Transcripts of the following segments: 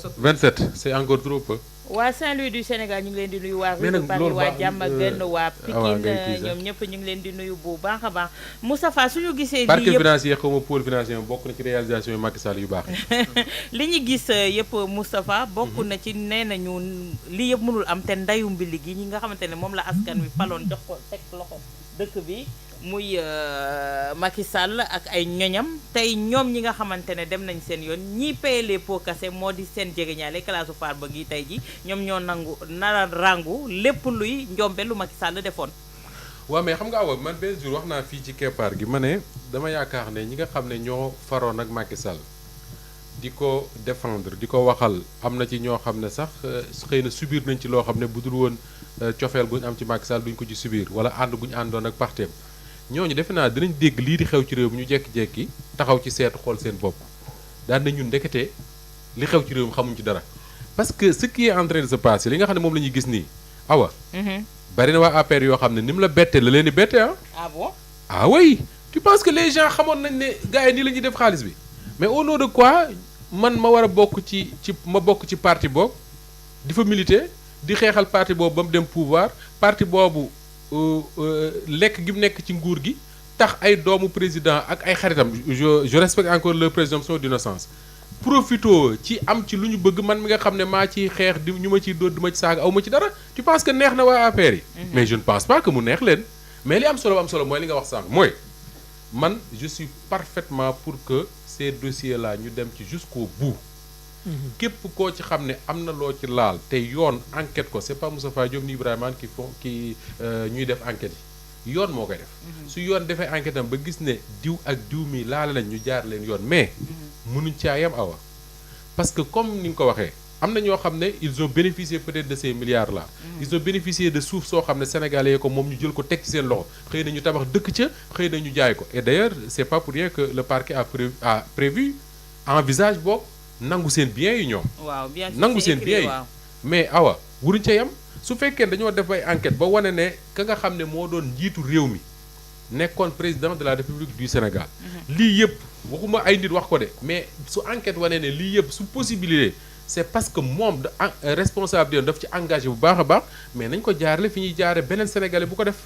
27 c'est encore trop peu. waa Saint-Louis du Sénégal ñu ngi leen di nuyu waa mais rue de nag Paris loolu waa Diamaguène waa Pikine kii ñoom ñëpp ñu ngi leen di nuyu bu baax a baax Moustapha suñu gisee parquet lii yëpp financier xaw ma pôle financier bokk na ci réalisation yu Macky Sall yu baax li ñu gis yëpp Moustapha bokk na ci nee nañu lii yëpp mënul am te ndayu mbili gi ñi nga xamante ne moom la askan wi faloon jox ko teg loxo dëkk bi muy Macky Sall ak ay ñoñam tey ñoom ñi nga xamante ne dem nañ seen yoon ñii paye les pots cassés moo di seen jegeñaale classe par ba gi tey ji ñoom ñoo nangu nara rangu lépp luy njombe lu Macky Sall defoon. waaw mais xam nga awa man benn jour wax naa fii ci keppaar gi ma ne dama yaakaar ne ñi nga xam ne ñoo faroon ak Macky Sall di ko défendre di ko waxal am na ci ñoo xam ne sax xëy na subir nañ ci loo xam ne bu dul woon cofeel gu ñu am ci Macky Sall duñ ko ci subir wala ànd gu ñu àndoon ak parteem ñooñu defe naa dinañ dégg lii di xew ci réew mi ñu jekki-jekki taxaw ci seetu xool seen bopp daan na ñun ndekete li xew ci réew mi xamuñ ci dara parce que ce qui est en train de se passer li nga xam ne moom la ñuy gis nii awa bari na waa APR yoo xam ne ni mu la bettee la leen di bette ah. Ah bon? Ah oui tu penses que les gens xamoon nañ ne gars yi nii la ñuy def xaalis bi mais au nom de quoi man ma war a bokk ci ma bokk ci parti boobu di fa militer di xeexal parti boobu ba mu dem pouvoir parti boobu lekk gi mu nekk ci nguur gi tax ay doomu président ak ay xaritam je respecte encore leur présomption d'innocence profito ci am ci lu ñu bëgg man mi nga xam ne maa ciy xeex di ñu ma ciy dóor di ma ci saaga aw ma ci dara tu penses que neex na waa APR yi mais je ne pense pas que mu neex leen mais li am solo mooy li nga wax sànq mooy man je suis parfaitement pour que ces dossiers là ñu dem ci jusqu'au bout képp koo ci xam ne am na loo ci laal te yoon enquête ko c'est pas Moustapha Diop ni Ibrahima ki ñuy def enquête yi yoon moo koy def su yoon defee enquête am ba gis ne diw ak diw mi laal lañ ñu jaar leen yoon mais mënuñ caa yem awa parce que comme ni nga ko waxee am na ñoo xam ne ils ont bénéficié peut-être de ces milliards là ils ont bénéficié de suuf soo xam ne sénégalais yi ko moom ñu jël ko teg ci seen loxo xëy na ñu tabax dëkk ca xëy na ñu jaay ko et d'ailleurs c'est pas pour rien que le parquet a prévu envisage boobu nangu seen biens yi ñoom. waaw bien sûr nangu seen biens yi mais awa wuruñ ca yem su fekkee dañoo def ay enquête ba wane ne ka nga xam ne moo doon njiitu réew mi nekkoon président de la République du Sénégal. lii yëpp waxuma ay nit wax ko de mais su enquête wane ne lii yëpp su possibilité c'est parce que moom da responsabilité daf ci engagé bu baax a baax mais nañ ko jaarale fi ñuy jaare beneen sénégalais bu ko def.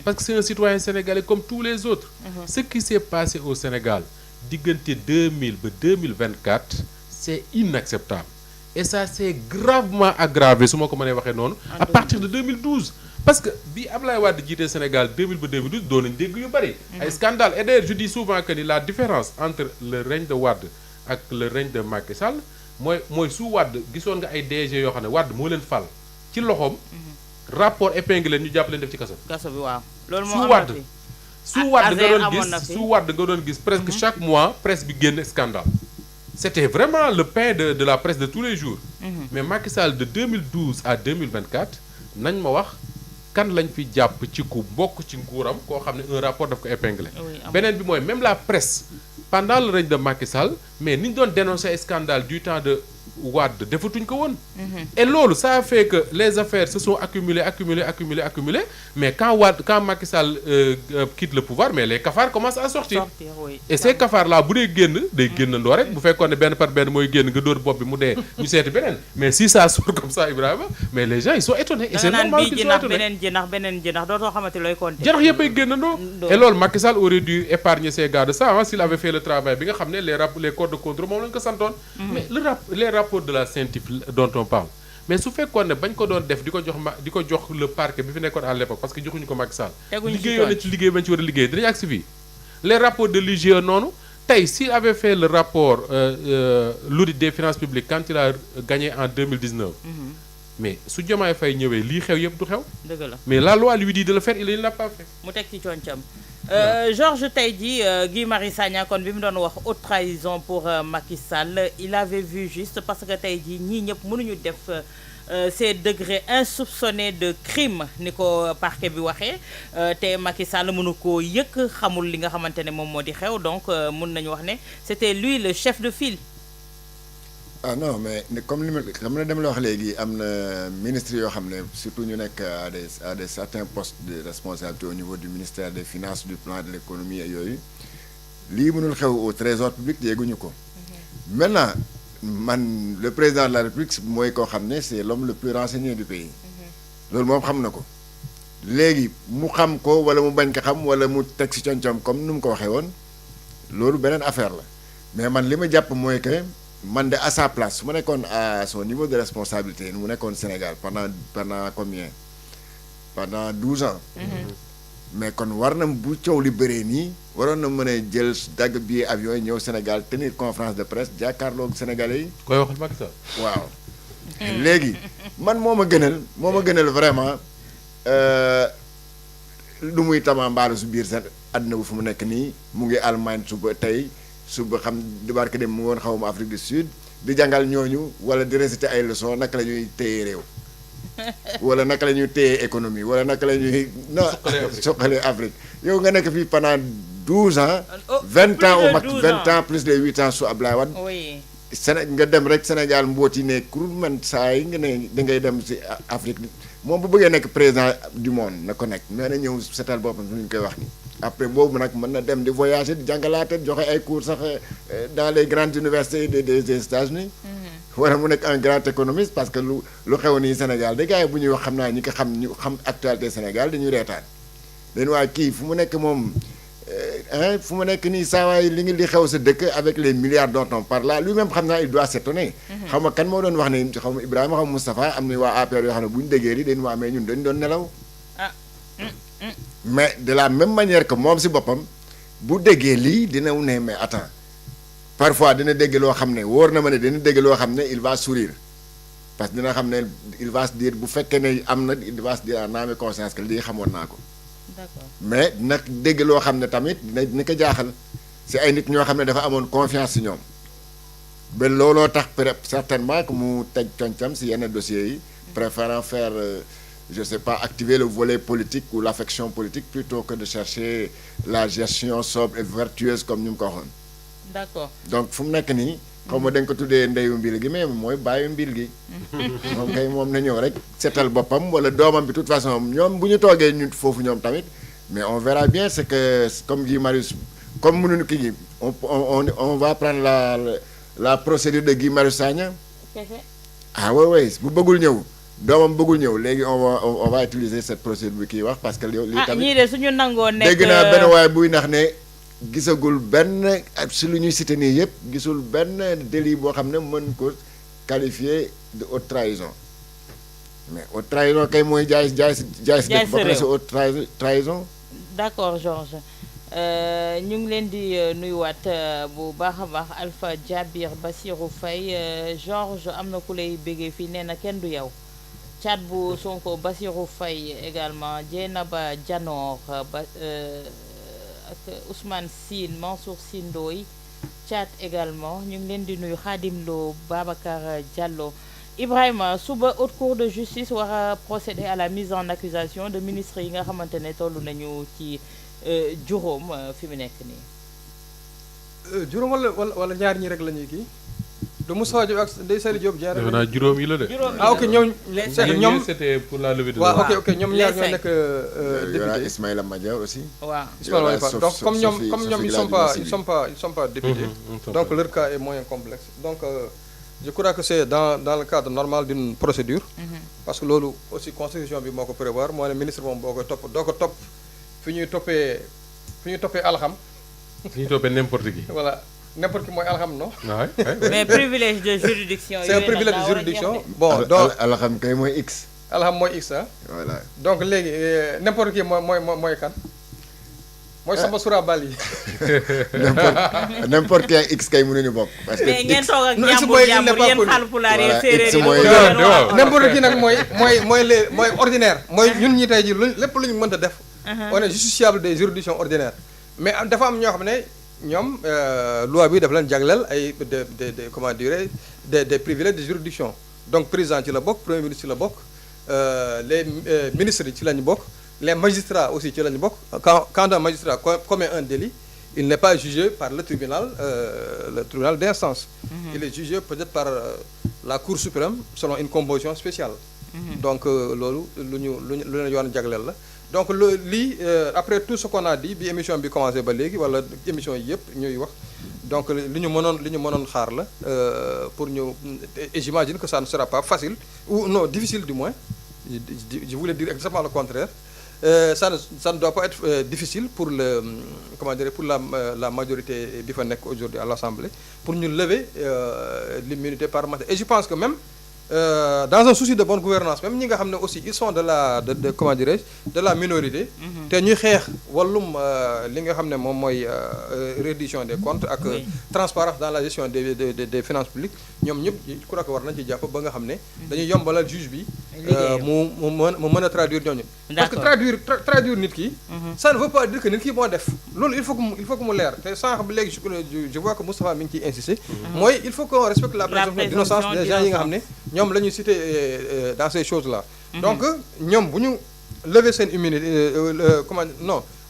parce que c'est un citoyen sénégalais comme tous les autres. Ce qui s'est passé au Sénégal diggante 2000 ba 2024. c'est inacceptable et ça s'est gravement aggravé su ma ko mënee waxee noonu à partir de 2012 parce que bi Ablaye Wade jiitee Sénégal 2000 ba 2012 doon nañ dégg yu bari ay scandale et d'ailleurs je dis souvent que ni la différence entre le règne de Wade ak le règne de Macky Sall mooy su Wade gisoon nga ay DG yoo xam ne Wade moo leen fal ci loxoom rapport épinglé ñu jàpp leen def ci kaso bi waaw loolu moo su Wade nga doon gis presque chaque mois presse bi génn scandale c'était vraiment le pain de la presse de tous les jours. Mais Macky Sall de 2012 à 2024 nañ ma wax kan lañ fi jàpp ci ku bokk ci nguuram koo xam ne un rapport daf ko épinglé. beneen bi mooy même la presse pendant le règne de Macky Sall mais ni ñu doon dénoncer scandale du temps de Wade defatuñ ko woon. et loolu ça a fait que les affaires se sont accumulées mais quand Macky Sall quitte le pouvoir mais les cafards commencent à sortir. Et ces cafards là bu dee génn day génnandoo rek bu fekkoon ne benn par benn mooy génn nga dóor bopp bi mu dee ñu seeti beneen mais si ça sort comme ça Ibrahima mais les gens ils sont étonnés. et c'est normal qu'ils soient étonnés beneen jinax dootoo xamante looy compter. jinax yëpp ay génnandoo. et loolu Macky Sall aurait dû épargner ces gars de ça s'il avait fait le travail bi nga xam ne les corps de contrôle moom lañu ko santoon. mais les rapports de la CENTIF dont on parle mais su fekkoon ne bañ ko doon def di ko jox le parquet bi fi nekkoon à l'époque parce que joxuñu ko Macky Sall liggéeyoon na ci liggéey bañ ci war a liggéey dinañu agsi fii les rapports de l'IGE noonu tey s'il avait fait le rapport l'audit des finances publiques quand il a gagné en 2019 mais su Diomaye Faye ñëwee lii xew yëpp du xew dëgg la mais la loi lui dit de le faire il ne l'a pas fait mu teg ci concam Georges tey jii Guy Marius Sagna kon bi mu doon wax haute trahison pour Macky Sall il avait vu juste parce que tey jii ñii ñëpp mënuñu def ces degrés insoupçonnés de crime ni ko parquet bi waxee te Macky Sall mënu koo yëkk xamul li nga xamante ne moom moo di xew donc mën nañu wax ne c'était lui le chef de file. ah non mais comme li ma xam ne dama la wax léegi am na ministre yoo xam ne surtout ñu nekk à des certains postes de responsabilité au niveau du ministère des finances du plan de l'économie et yooyu lii mënul xew au trésor public yéeguñu ko. Maintenant man le président de la République mooy koo xam ne c'est l'homme le plus renseigné du pays loolu moom xam na ko léegi mu xam ko wala mu bañ ko xam wala mu teg ci concom comme nu mu ko waxee woon loolu beneen affaire la mais man li ma jàpp mooy que man de à sa place su ma nekkoon à son niveau de responsabilité mu nekkoon Sénégal pendant combien pendant 12 ans mais kon war na bu coow li bëree nii waroon na mën a jël dagg billet avion yi ñëw Sénégal tenir conférence de presse jàkkaarloog Sénégalais yi. koy waxal Macky Sall. waaw léegi man moo ma gënal vraiment lu muy tamambaalu su biir seen àdduna bu fu mu nekk nii mu ngi Allemagne suba xam di barke dem mu ngi woon xawma Afrique du Sud di jàngal ñooñu wala di réciter ay leçons naka la ñuy téye réew. wala naka la ñuy téye économie wala naka la ñuy suqalee Afrique yow nga nekk fii pendant 12 ans 20 ans au max 20 ans plus de 8 ans su Ablaye Wade nga dem rek Sénégal mbooti ne kurul man saa yi nga ne da ngay dem si Afrique moom bu bëggee nekk président du monde na ko nekk mais na ñëw setal boppam su ñu koy wax ni après boobu nag mën na dem di voyager di jàngalaate joxe ay cours sax dans les grandes universités des États-Unis wala mu nekk un grand économiste parce que lu xew nii Sénégal da gars yi bu ñuy wax xam naa ñi ko ñu xam actualité Sénégal dañuy reetaan dañu waa kii fu mu nekk moom fu mu nekk nii saawaay li ngi di xew sa dëkk avec les milliards dont on parle là lui-même xam naa il doit s'étonner xam nga kan moo doon wax ne xaw ma Ibrahima xaw ma Moustapha am na waa APR yoo xam ne bu ñu déggee lii dañu waa mais ñun dañu doon nelaw mais de la même manière que moom si boppam bu déggee lii dina ne mais attends parfois dina dégg loo xam ne wóor na ma ne dina dégg loo xam ne il va sourire parce que dina xam ne il va se dire bu fekkee ne am na il va se dire en âme et conscience que lii xamoon naa ko. d'accord mais nag dégg loo xam ne tamit dina ko jaaxal si ay nit ñoo xam ne dafa amoon confiance si ñoom ba looloo tax certainement que mu teg concam si yenn dossiers yi préférant faire je sais pas activer le volet politique ou l'affection politique plutôt que de chercher la gestion sobre et vertueuse comme ni mu ko waxoon. d'accord donc fu mu nekk nii xaw ma dañ ko tuddee ndeyu mbil gi mais mooy bàyyi mbil gi moom kay moom na ñëw rek seetal boppam wala doomam bi de toute façon ñoom bu ñu toogee ñu foofu ñoom tamit mais on verra bien c'est que comme Guy Marius comme mënuñu kii gi on va prendre la procédure de Guy Marius Sagna ah oui bu bëggul ñëw doomam bëggul ñëw léegi on va utiliser cette procédure bi kii wax parce que lii tamit ñii de suñu nangoo nekk dégg naa benn waaye buy nax ne gisagul benn si lu ñuy cité nii yëpp gisul benn délit boo xam ne mën ko qualifier de haute trahison mais haute trahison kay mooy jaay si dëkk ba pare si haute trahison. d'accord Georges ñu ngi leen di nuyuwaat bu baax a baax Alpha Jabir Bassirou Faye Georges am na ku lay béggee fii nee na kenn du yow Thiat bu Sonko Bassirou Faye également Dieynaba Dianor ba ak Ousmane Sine Mansour Sine Ndoye Thiat également ñu ngi leen di nuyu Khadim Lo Babacar Diallo Ibrahima suba haute cour de justice war a procéder à la mise en accusation de ministres yi nga xamante ne toll nañu ci juróom fi mu nekk nii. juróom wala ñaar ñi rek la ñuy kii. du Moussa Diop ak Ndeye Saly Diop jaar. defe naa juróom yi la de. ah ok ñoom. ñoom c'était pour la levée de. waaw ok ñoom ñaar ñoo nekk député. Ismaïla Madior aussi. waaw Ismaïla Madior donc comme ñoom ils sont pas députés. donc leur cas est moins complexe donc. je crois que c'est dans le cadre normal d'une procédure. parce que loolu aussi constitution bi moo ko prévoir moo ne ministre moom boo koy topp doo ko topp fi ñuy toppee alxam. fi ñuy toppee n'importe qui. voilà n'importe qui mooy alxam non. mais privilège de juridiction. c'est un privilège de juridiction. bon donc alxam kay mooy X. alxam mooy X ah. voilà donc léegi n'importe qui mooy kan. mooy sama sura bal yi. n'importe quel X kay mënuñu bokk. parce que mais ngeen toog ak non, jàmbur yéen Haalpulaar yi séeréer yi. waaw n'importe qui nag mooy ordinaire. mooy ñun ñi tey ji lépp lu ñu mënta def. on est justiciable des juridictions ordinaires. mais dafa am ñoo xam ne ñoom loi bi dafa leen jagleel ay de comment dire des privilèges de juridiction. donc président ci la bokk premier ministre ci la bokk les ministres ci lañu bokk. les magistrats aussi ci lañu bokk quand un magistrat commet un délit il n'est pas jugé par le tribunal d'instance. Il est jugé peut-être par la Cour suprême selon une composition spéciale. donc loolu lu leen yoon jagleel la donc lii après tout ce qu'on a dit bi émission bi commencé ba léegi wala émission yi yëpp ñuy wax donc li ñu mënoon xaar la pour ñu et j'imagine que ça ne sera pas facile ou non difficile du moins je voulais dire exactement le contraire. Ça ne doit pas être difficile pour la majorité bi fa nekk aujourd'hui à l'Assemblée pour ñu lever l'immunité parlementaire et je pense que même dans un souci de bonne gouvernance même ñi nga xam ne aussi ils sont de comment dirais-je de la minorité te ñuy xeex wàllum li nga xam ne moom mooy reddition des comptes ak transparence dans la gestion des finances publiques ñoom ñëpp je crois que war nañ ci jàpp ba nga xam ne dañuy yombalal juge bi mu mën a traduire ñooñu parce que traduire nit ki ça ne veut pas dire que nit ki moo def loolu il faut que mu leer te sànq bi léegi je vois que Moustapha mi ngi ciy insister mooy il faut qu'on respecte la présomption d'innocence des gens yi nga xam ne ñoom la ñuy citer dans ces choses là donc ñoom bu ñu lever seen immunité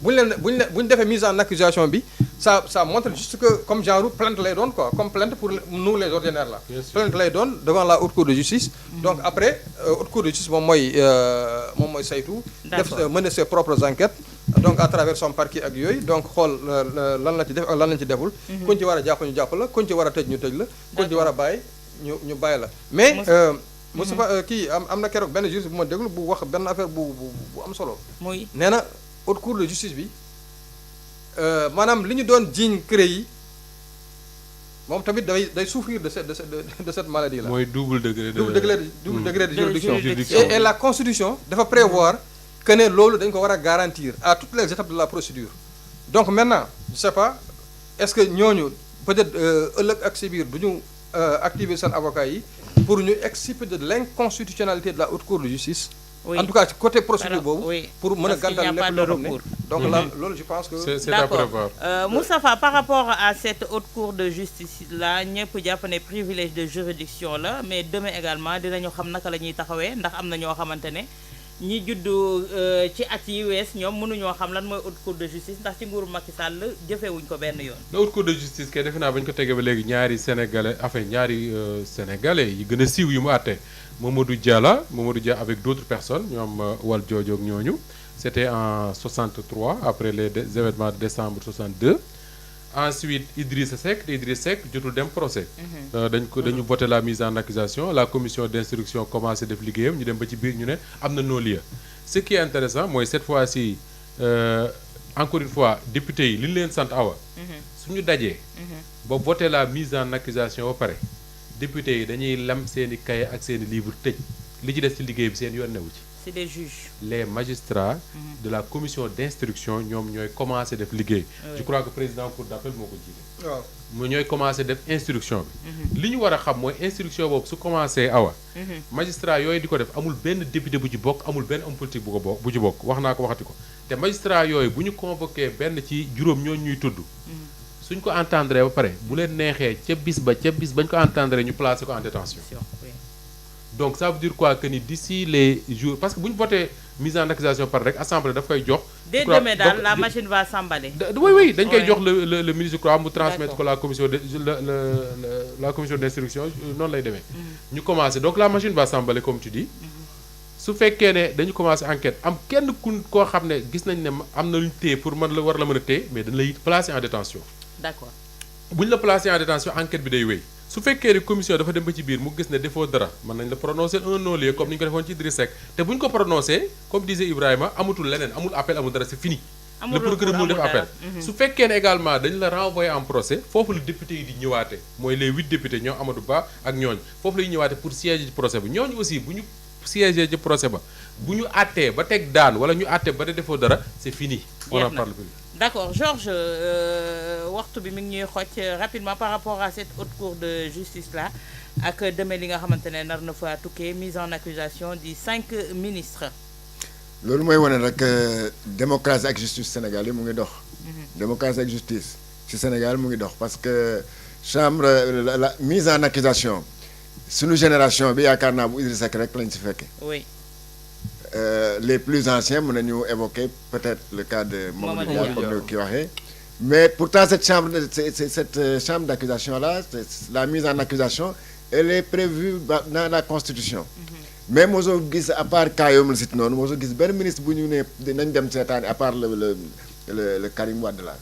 bu ñu defee mise en accusation bi ça montre juste que comme genre plainte lay doon quoi comme plainte pour nous les ordinaires là plainte lay doon devant la haute cour de justice donc après haute cour de justice moom mooy saytu def mener ses propres enquêtes donc à travers son parquet ak yooyu donc xool lan la ci def ak lan lañ ci deful kuñ ci war a jàpp ñu jàpp la kuñ ci war a tëj ñu tëj la kuñ ci war a bàyyi ñu bàyyi la mais Moustapha kii am na keroog benn juriste bu ma déglu bu wax benn affaire bu am solo nee na haute cour de justice bi maanaam li ñu doon jiiñ CREI yi moom tamit day souffrir de cette maladie là. mooy double degré de juridiction et la constitution dafa prévoir que ne loolu dañ ko war a garantir à toutes les étapes de la procédure donc maintenant je sais pas est-ce que ñooñu peut-être ëllëg ak si biir du ñu activer seen avocat yi pour ñu exciper de l'inconstitutionnalité de la haute cour de justice. Oui. En tout cas ci côté procédure boobu. pour mën a gàntal lépp loo xam ne donc là loolu je pense que. c'est à prévoir. Moustapha par rapport à cette haute cour de justice là ñëpp jàpp ne privilège de juridiction la mais demain également dinañu xam naka la ñuy taxawee ndax am na ñoo xamante ne ñi juddu ci at yi wees ñoom mënuñoo xam lan mooy haute cour de justice ndax ci nguuru Macky Sall jëfewuñ ko benn yoon. la haute cour de justice kay defe naa ba ñu ko tegee ba léegi ñaari sénégalais sénégalais yi gën a siiw yu mu àtte. Mamadou Dia avec d'autres personnes ñoom wal joojoog ñooñu c'était en 63 après les événements de décembre 62 ensuite Idrissa Seck jotul dem procès dañu voté la mise en accusation la commission d'instruction commencé def liggéeyam ñu dem ba ci biir ñu ne am na non-lieu ce qui est intéressant mooy cette fois-ci encore une fois député yi li ñu leen sant awa suñu dajee ba voté la mise en accusation ba pare député yi dañuy lem seen i cahier ak seen i livre tëj li ci des ci liggéey bi seen yoon newu ci. c'est des juges. les magistrats de la commission d'instruction ñoom ñooy commencé def liggéey. je crois que président cour d'appel moo ko jiite. waaw mu ñooy commencé def instruction bi. li ñu war a xam mooy instruction boobu su commencé awa. magistrat yooyu di ko def amul benn député bu ci bokk amul benn homme politique bu ci bokk wax naa ko waxati ko te magistrat yooyu bu ñu convoqué benn ci juróom ñooñu ñuy tudd. suñ ko entendre ba pare bu leen neexee ca bis bañ ko entendre ñu placer ko en détention donc ça veut dire quoi que ni d'ici les jours parce que bu ñu voté mise en accusation par rek assemblée daf koy jox. dès demain daal la machine va s'emballer. oui dañ koy jox le ministre croix mu transmettre ko la commission de la commission d'instruction noonu lay demee. ñu commencé donc la machine va s'emballer comme tu dis. su fekkee ne dañu commencé enquête am kenn koo xam ne gis nañ ne am na lu ñu téye pour war la mën a téye mais dañ lay placer en détention. d'accord bu ñu la placé en détention enquête bi day wéy su fekkee ne commission dafa dem ba ci biir mu gis ne defoo dara mën nañ la prononcer un non-lieu comme ni ñu ko defoon ci Idrissa Seck te bu ñu ko prononcé comme disait Ibrahima amatul leneen amul appel amul dara c'est fini. le procureur mu def appel. su fekkee ne également dañ la renvoyer en procès foofu la député yi di ñëwaate mooy les 8 députés ñoom Amadou Ba ak ñooñu foofu la ñuy ñëwaate pour siéger ci procès bi ñooñu aussi bu ñu siéger ci procès ba bu ñu àttee ba teg daan wala ñu àttee ba de defoo dara c'est fini. on en parle plus. D'accord Georges waxtu bi mi ngi ñuy xoj rapidement par rapport à cette haute cour de justice là ak demee li nga xamante ne nar na fa tukkee mise en accusation di 5 ministres. loolu mooy wane rek démocratie ak justice Sénégal yi mu ngi dox. démocratie ak justice ci Sénégal mu ngi dox parce que chambre la mise en accusation suñu génération bi yaakaar naa bu Idrissa Seck rek lañ ci fekke. oui. Les plus anciens mën nañu évoquer peut-être le cas de Mamadou Dia comme ni ki waxee mais pourtant cette chambre d'accusation là la mise en accusation elle est prévue dans la constitution mais mosoo gis à part cas yooyu la sit noonu mosoo gis benn ministre bu ñu ne nañ dem seetaani à part le Karim Wade là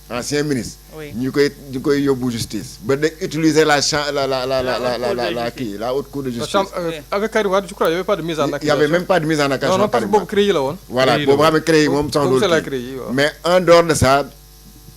ancien ministre. Oui. ñu koy yóbbu justice. ba de utiliser la haute cour de justice. avec Karim Wade je crois il y avait pas de mise en accusation. Il y avait même pas de mise en accusation. non parce que boobu CREI la woon. voilà boobu xam ne CREI moom sax loolu. mais en dehors de ça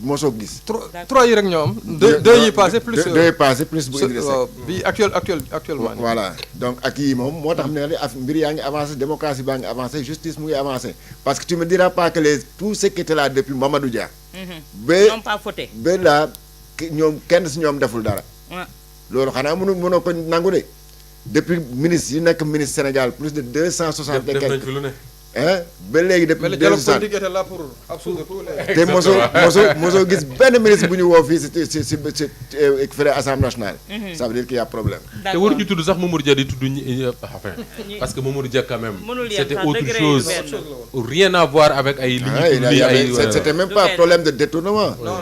mosoo gis. trois yi rek ñoo am. deux yi passé plus. deux yi passé plus bu Idrissa Seck. bi actuellement. voilà donc ak yii moom moo tax ne mbir yaa ngi avancé démocratie baa ngi avancé justice mu ngi avancé parce que tu me diras pas que tout ce qui était là depuis Mamadou Dia. non pas fauté. ba là ñoom kenn si ñoom deful dara. loolu xanaa mënoo ko nangu de depuis ministre yi nekk ministre Sénégal plus de 260 et quelques. def nañ fi lu ne. ba léegi depuis. mais le dialogue politique était là pour absoudre tous les. te mosoo gis benn ministre bu ñu woo fii si fële assemblée nationale. ça veut dire qu'il y a problème. te waruñu tudd sax Mamour Dia di tudd enfin parce que Mamour Dia quand même. c'était autre chose. rien à voir avec ay. li ay c'était même pas problème de détournement. non.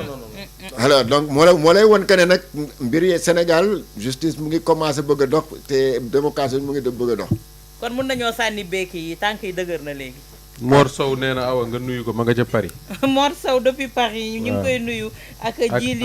alors donc moo lay won que ne nag mbir yi Sénégal justice mu ngi commencé bëgg a dox te démocratie mu ngi bëgg a dox. kon mun nañoo sànni béeki yi tànk yi dëgër na léegi. Mor Sow nee na awa nga nuyu ko ma nga ca Paris. Mor Sow depuis Paris ñu ngi koy nuyu ak Jili